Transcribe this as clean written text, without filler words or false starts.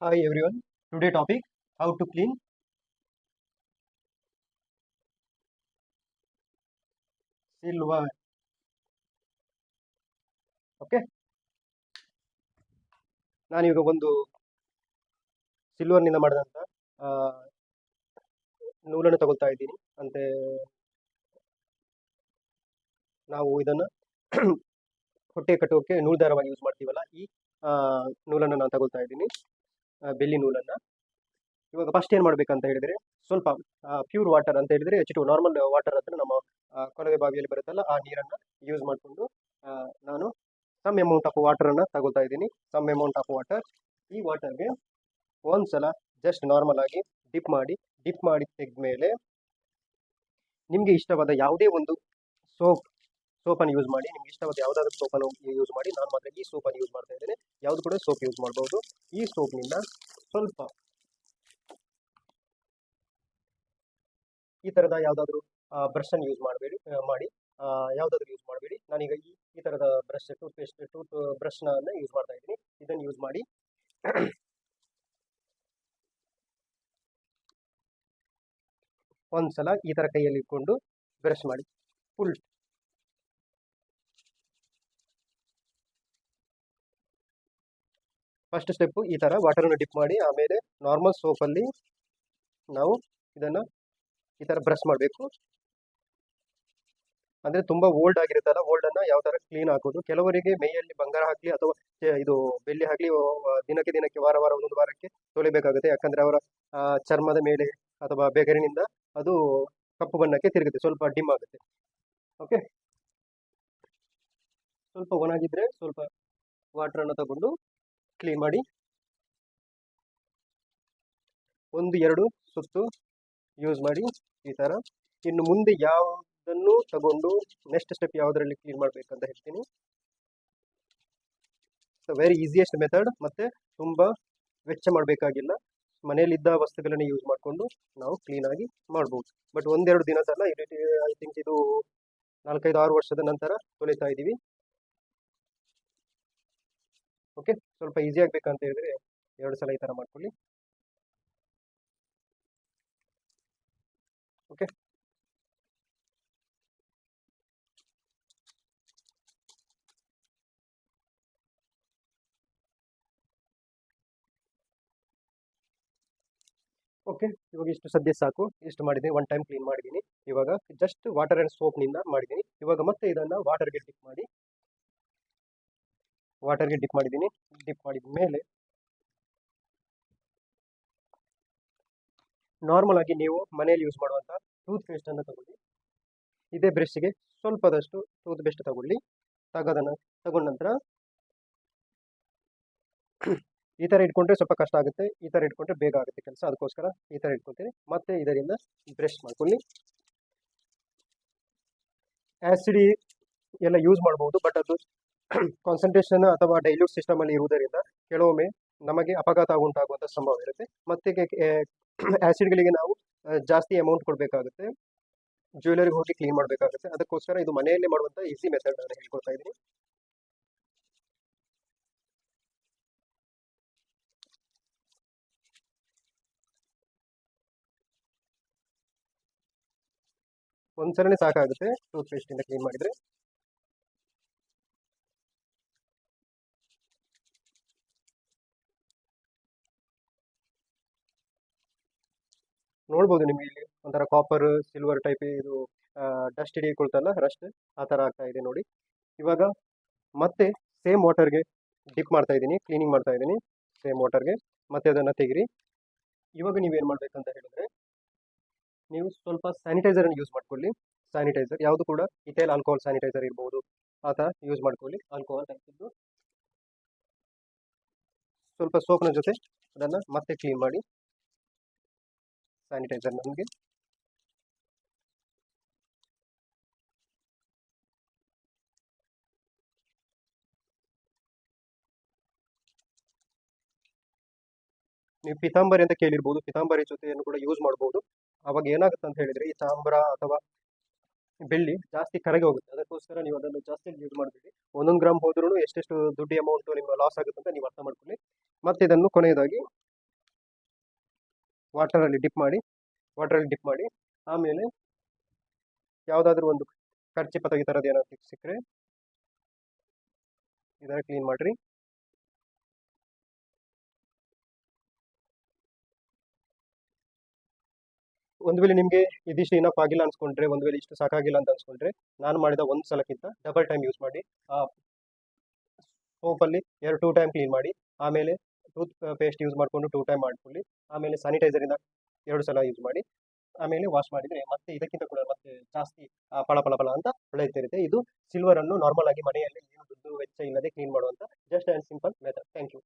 Hi everyone. Today topic how to clean silver. Okay. ನಾನೀಗ ಒಂದು ಸಿಲ್ವರ್ನಿಂದ ಮಾಡಿದಂಥ ಆ, ನೂಲನ್ನು ತಗೊಳ್ತಾ ಇದ್ದೀನಿ. ಅಂತೆ ನಾವು ಇದನ್ನು ಹೊಟ್ಟೆ ಕಟ್ಟೋಕೆ ನೂಲು ದಾರವಾಗಿ ಯೂಸ್ ಮಾಡ್ತೀವಲ್ಲ, ಈ ಆ, ನೂಲನ್ನು ನಾನು ತಗೊಳ್ತಾ ಇದ್ದೀನಿ, ಬೆಳ್ಳಿ ನೂಲನ್ನು. ಇವಾಗ ಫಸ್ಟ್ ಏನು ಮಾಡಬೇಕಂತ ಹೇಳಿದರೆ, ಸ್ವಲ್ಪ ಪ್ಯೂರ್ ವಾಟರ್ ಅಂತ ಹೇಳಿದರೆ H2 ನಾರ್ಮಲ್ ವಾಟರ್ ಹತ್ರ ನಮ್ಮ ಕೊಳವೆ ಬಾವಿಯಲ್ಲಿ ಬರುತ್ತಲ್ಲ, ಆ ನೀರನ್ನು ಯೂಸ್ ಮಾಡಿಕೊಂಡು ನಾನು ಸಮ್ ಅಮೌಂಟ್ ಆಫ್ ವಾಟರನ್ನು ತಗೊಳ್ತಾ ಇದ್ದೀನಿ. Some amount of water. ಈ ವಾಟರ್ಗೆ ಒಂದ್ಸಲ ಜಸ್ಟ್ ನಾರ್ಮಲ್ ಆಗಿ ಡಿಪ್ ಮಾಡಿ ತೆಗೆದ್ಮೇಲೆ ನಿಮಗೆ ಇಷ್ಟವಾದ ಯಾವುದೇ ಒಂದು ಸೋಪನ್ನು ಯೂಸ್ ಮಾಡಿ. ನಿಮ್ಗೆ ಇಷ್ಟವಾದ ಯಾವುದಾದ್ರೂ ಸೋಪನ್ನು ಯೂಸ್ ಮಾಡಿ. ನಾನು ಮಾತ್ರ ಈ ಸೋಪನ್ನು ಯೂಸ್ ಮಾಡ್ತಾ ಇದ್ದೇನೆ. ಯಾವುದು ಕೂಡ ಸೋಪ್ ಯೂಸ್ ಮಾಡ್ಬೋದು. ಈ ಸೋಪ್ನಿಂದ ಸ್ವಲ್ಪ ಈ ಥರದ ಯಾವುದಾದ್ರೂ ಬ್ರಷನ್ನು ಯೂಸ್ ಮಾಡಬೇಡಿ ಮಾಡಿ ಯಾವುದಾದ್ರೂ ಯೂಸ್ ಮಾಡಬೇಡಿ. ನಾನೀಗ ಈ ಥರದ ಟೂತ್ ಬ್ರಷ್ನ ಯೂಸ್ ಮಾಡ್ತಾ ಇದ್ದೀನಿ. ಇದನ್ನು ಯೂಸ್ ಮಾಡಿ ಒಂದ್ಸಲ ಈ ಥರ ಕೈಯಲ್ಲಿ ಇಟ್ಕೊಂಡು ಬ್ರಷ್ ಮಾಡಿ. ಫುಲ್ ಫಸ್ಟ್ ಸ್ಟೆಪ್ಪು ಈ ಥರ ವಾಟರನ್ನು ಡಿಪ್ ಮಾಡಿ, ಆಮೇಲೆ ನಾರ್ಮಲ್ ಸೋಪಲ್ಲಿ ನಾವು ಇದನ್ನು ಈ ಥರ ಬ್ರಷ್ ಮಾಡಬೇಕು. ಅಂದರೆ ತುಂಬ ಓಲ್ಡ್ ಆಗಿರುತ್ತಲ್ಲ, ಓಲ್ಡನ್ನು ಯಾವ ಥರ ಕ್ಲೀನ್ ಹಾಕೋದು. ಕೆಲವರಿಗೆ ಮೈಯಲ್ಲಿ ಬಂಗಾರ ಹಾಕಲಿ ಅಥವಾ ಇದು ಬೆಳ್ಳಿ ಆಗಲಿ ದಿನಕ್ಕೆ ವಾರ ಒಂದೊಂದು ವಾರಕ್ಕೆ ತೊಳಿಬೇಕಾಗುತ್ತೆ. ಯಾಕಂದರೆ ಅವರ ಚರ್ಮದ ಮೇಲೆ ಅಥವಾ ಬೆಗರಿನಿಂದ ಅದು ಕಪ್ಪು ಬಣ್ಣಕ್ಕೆ ತಿರುಗುತ್ತೆ, ಸ್ವಲ್ಪ ಡಿಮ್ ಆಗುತ್ತೆ. ಓಕೆ, ಸ್ವಲ್ಪ ಒಣಗಿದ್ರೆ ಸ್ವಲ್ಪ ವಾಟರನ್ನು ತಗೊಂಡು ಕ್ಲೀನ್ ಮಾಡಿ. 1-2 ಸುತ್ತು ಯೂಸ್ ಮಾಡಿ ಈ ಥರ. ಇನ್ನು ಮುಂದೆ ಯಾವುದನ್ನು ತಗೊಂಡು ನೆಕ್ಸ್ಟ್ ಸ್ಟೆಪ್ ಯಾವುದರಲ್ಲಿ ಕ್ಲೀನ್ ಮಾಡಬೇಕಂತ ಹೇಳ್ತೀನಿ. ವೆರಿ ಈಸಿಯೆಸ್ಟ್ ಮೆಥಡ್, ಮತ್ತು ತುಂಬ ವೆಚ್ಚ ಮಾಡಬೇಕಾಗಿಲ್ಲ. ಮನೆಯಲ್ಲಿದ್ದ ವಸ್ತುಗಳನ್ನು ಯೂಸ್ ಮಾಡಿಕೊಂಡು ನಾವು ಕ್ಲೀನಾಗಿ ಮಾಡ್ಬೋದು. ಬಟ್ 1-2 ದಿನದಲ್ಲ, ಐ ಥಿಂಕ್ ಇದು 4-5-6 ವರ್ಷದ ನಂತರ ತೊಳಿತಾ ಇದ್ದೀವಿ. ಓಕೆ, ಸ್ವಲ್ಪ ಈಸಿ ಆಗಬೇಕಂತ ಹೇಳಿದ್ರೆ 2 ಸಲ ಈ ಥರ ಮಾಡ್ಕೊಳ್ಳಿ. Okay, okay. ಇವಾಗ ಇಷ್ಟು ಸದ್ಯ ಸಾಕು. ಇಷ್ಟು ಮಾಡಿದ್ದೀನಿ, ಒನ್ ಟೈಮ್ ಕ್ಲೀನ್ ಮಾಡಿದ್ದೀನಿ. ಇವಾಗ ಜಸ್ಟ್ ವಾಟರ್ ಆ್ಯಂಡ್ ಸೋಪ್ನಿಂದ ಮಾಡಿದ್ದೀನಿ. ಇವಾಗ ಮತ್ತೆ ಇದನ್ನು ವಾಟರ್ಗೆ ಡಿಪ್ ಮಾಡಿದ್ದೀನಿ. ಡಿಪ್ ಮಾಡಿದ ಮೇಲೆ ನಾರ್ಮಲ್ ಆಗಿ ನೀವು ಮನೆಯಲ್ಲಿ ಯೂಸ್ ಮಾಡುವಂಥ ಟೂತ್ ಪೇಸ್ಟನ್ನು ತಗೊಳ್ಳಿ. ಇದೇ ಬ್ರಷ್ಗೆ ಸ್ವಲ್ಪದಷ್ಟು ಟೂತ್ ಪೇಸ್ಟ್ ತಗೊಳ್ಳಿ. ತಗೊಂಡ ನಂತರ ಈ ಥರ ಇಟ್ಕೊಂಡ್ರೆ ಸ್ವಲ್ಪ ಕಷ್ಟ ಆಗುತ್ತೆ, ಈ ಥರ ಇಟ್ಕೊಂಡ್ರೆ ಬೇಗ ಆಗುತ್ತೆ ಕೆಲಸ. ಅದಕ್ಕೋಸ್ಕರ ಈ ಥರ ಇಟ್ಕೊತೀನಿ. ಮತ್ತೆ ಇದರಿಂದ ಬ್ರಷ್ ಮಾಡ್ಕೊಳ್ಳಿ. ಆ್ಯಸಿಡಿ ಎಲ್ಲ ಯೂಸ್ ಮಾಡ್ಬೋದು, ಬಟ್ ಅದು ಕಾನ್ಸಂಟ್ರೇಷನ್ ಅಥವಾ ಡೈಲ್ಯೂಟ್ ಸಿಸ್ಟಮಲ್ಲಿ ಇರುವುದರಿಂದ ಕೆಲವೊಮ್ಮೆ ನಮಗೆ ಅಪಘಾತ ಉಂಟಾಗುವಂಥ ಸಂಭವ ಇರುತ್ತೆ. ಮತ್ತೆ ಆ್ಯಸಿಡ್ಗಳಿಗೆ ನಾವು ಜಾಸ್ತಿ ಅಮೌಂಟ್ ಕೊಡಬೇಕಾಗುತ್ತೆ, ಜ್ಯುವೆಲರಿಗೆ ಹೋಗಿ ಕ್ಲೀನ್ ಮಾಡಬೇಕಾಗುತ್ತೆ. ಅದಕ್ಕೋಸ್ಕರ ಇದು ಮನೆಯಲ್ಲೇ ಮಾಡುವಂಥ ಈಸಿ ಮೆಥಡ್ ನಾನು ಹೇಳ್ಕೊಡ್ತಾ ಇದ್ದೀನಿ. ಒಂದ್ಸಲನೇ ಸಾಕಾಗುತ್ತೆ ಟೂತ್ ಪೇಸ್ಟಿಂದ ಕ್ಲೀನ್ ಮಾಡಿದರೆ. ನೋಡ್ಬೋದು ನಿಮಗೆ ಇಲ್ಲಿ ಒಂಥರ ಕಾಪರ್ ಸಿಲ್ವರ್ ಟೈಪ್ ಇದು ಡಸ್ಟ್ ಹಿಡಿಕೊಳ್ತಲ್ಲ, ರಸ್ಟ್ ಆ ಥರ ಆಗ್ತಾ ಇದೆ ನೋಡಿ. ಇವಾಗ ಮತ್ತೆ ಸೇಮ್ ವಾಟರ್ಗೆ ಡಿಪ್ ಮಾಡ್ತಾ ಇದ್ದೀನಿ, ಕ್ಲೀನಿಂಗ್ ಮಾಡ್ತಾ ಇದ್ದೀನಿ ಸೇಮ್ ವಾಟರ್ಗೆ. ಮತ್ತೆ ಅದನ್ನು ತೆಗಿರಿ. ಇವಾಗ ನೀವೇನು ಮಾಡಬೇಕಂತ ಹೇಳಿದ್ರೆ, ನೀವು ಸ್ವಲ್ಪ ಸ್ಯಾನಿಟೈಸರನ್ನು ಯೂಸ್ ಮಾಡ್ಕೊಳ್ಳಿ. ಸ್ಯಾನಿಟೈಸರ್ ಯಾವುದು ಕೂಡ ಇಥೈಲ್ ಆಲ್ಕೋಹಾಲ್ ಸ್ಯಾನಿಟೈಸರ್ ಇರ್ಬೋದು, ಆ ಥರ ಯೂಸ್ ಮಾಡ್ಕೊಳ್ಳಿ. ಆಲ್ಕೋಹಾಲ್ ಹಾಕಿದ್ದು ಸ್ವಲ್ಪ ಸೋಪ್ನ ಜೊತೆ ಅದನ್ನು ಮತ್ತೆ ಕ್ಲೀನ್ ಮಾಡಿ ಸ್ಯಾನಿಟೈಸರ್ ನಮಗೆ. ನೀವು ಪಿತಾಂಬರಿ ಅಂತ ಕೇಳಿರ್ಬೋದು, ಪಿತಾಂಬರಿ ಜೊತೆಯನ್ನು ಕೂಡ ಯೂಸ್ ಮಾಡ್ಬೋದು. ಅವಾಗ ಏನಾಗುತ್ತೆ ಅಂತ ಹೇಳಿದರೆ, ಈ ತಾಮ್ರ ಅಥವಾ ಬೆಳ್ಳಿ ಜಾಸ್ತಿ ಕರಗಿ ಹೋಗುತ್ತೆ. ಅದಕ್ಕೋಸ್ಕರ ನೀವು ಅದನ್ನು ಜಾಸ್ತಿ ಯೂಸ್ ಮಾಡಬೇಡಿ. 1 ಗ್ರಾಮ್ ಹೋದ್ರೂ ಎಷ್ಟೆಷ್ಟು ದುಡ್ಡು ಅಮೌಂಟು ನಿಮ್ಮ ಲಾಸ್ ಆಗುತ್ತೆ ಅಂತ ನೀವು ಅರ್ಥ ಮಾಡ್ಕೊಳ್ಳಿ. ಮತ್ತೆ ಇದನ್ನು ಕೊನೆಯದಾಗಿ ವಾಟರಲ್ಲಿ ಡಿಪ್ ಮಾಡಿ ಆಮೇಲೆ ಯಾವುದಾದ್ರೂ ಒಂದು ಕರ್ಚಿಪ್ ಅಥವಾ ಈ ಥರದ್ದು ಏನಾದ್ರು ಸಿಕ್ಕರೆ ಇದರ ಕ್ಲೀನ್ ಮಾಡಿರಿ. ಒಂದು ವೇಳೆ ನಿಮಗೆ ಇದಿಷ್ಟು ಇನಫ್ ಆಗಿಲ್ಲ ಅನ್ಸ್ಕೊಂಡ್ರೆ, ಒಂದು ವೇಳೆ ಇಷ್ಟು ಸಾಕಾಗಿಲ್ಲ ಅಂತ ಅನ್ಸ್ಕೊಂಡ್ರೆ, ನಾನು ಮಾಡಿದ ಒಂದು ಸಲಕ್ಕಿಂತ ಡಬಲ್ ಟೈಮ್ ಯೂಸ್ ಮಾಡಿ. ಸೋಪಲ್ಲಿ 2 ಟೈಮ್ ಕ್ಲೀನ್ ಮಾಡಿ, ಆಮೇಲೆ ಟೂತ್ ಪೇಸ್ಟ್ ಯೂಸ್ ಮಾಡಿಕೊಂಡು 2 ಟೈಮ್ ಮಾಡ್ಕೊಳ್ಳಿ, ಆಮೇಲೆ ಸ್ಯಾನಿಟೈಸರಿಂದ 2 ಸಲ ಯೂಸ್ ಮಾಡಿ, ಆಮೇಲೆ ವಾಶ್ ಮಾಡಿದರೆ ಮತ್ತೆ ಇದಕ್ಕಿಂತ ಕೂಡ ಮತ್ತೆ ಜಾಸ್ತಿ ಪಳ ಪಳ ಪಳ ಅಂತ ಹೊಳೆಯುತ್ತಿರುತ್ತೆ. ಇದು ಸಿಲ್ವರ್ ಅನ್ನು ನಾರ್ಮಲ್ ಆಗಿ ಮನೆಯಲ್ಲಿ ಏನು ದುಡ್ಡು ವೆಚ್ಚ ಇಲ್ಲದೆ ಕ್ಲೀನ್ ಮಾಡುವಂತ just and simple method. Thank you.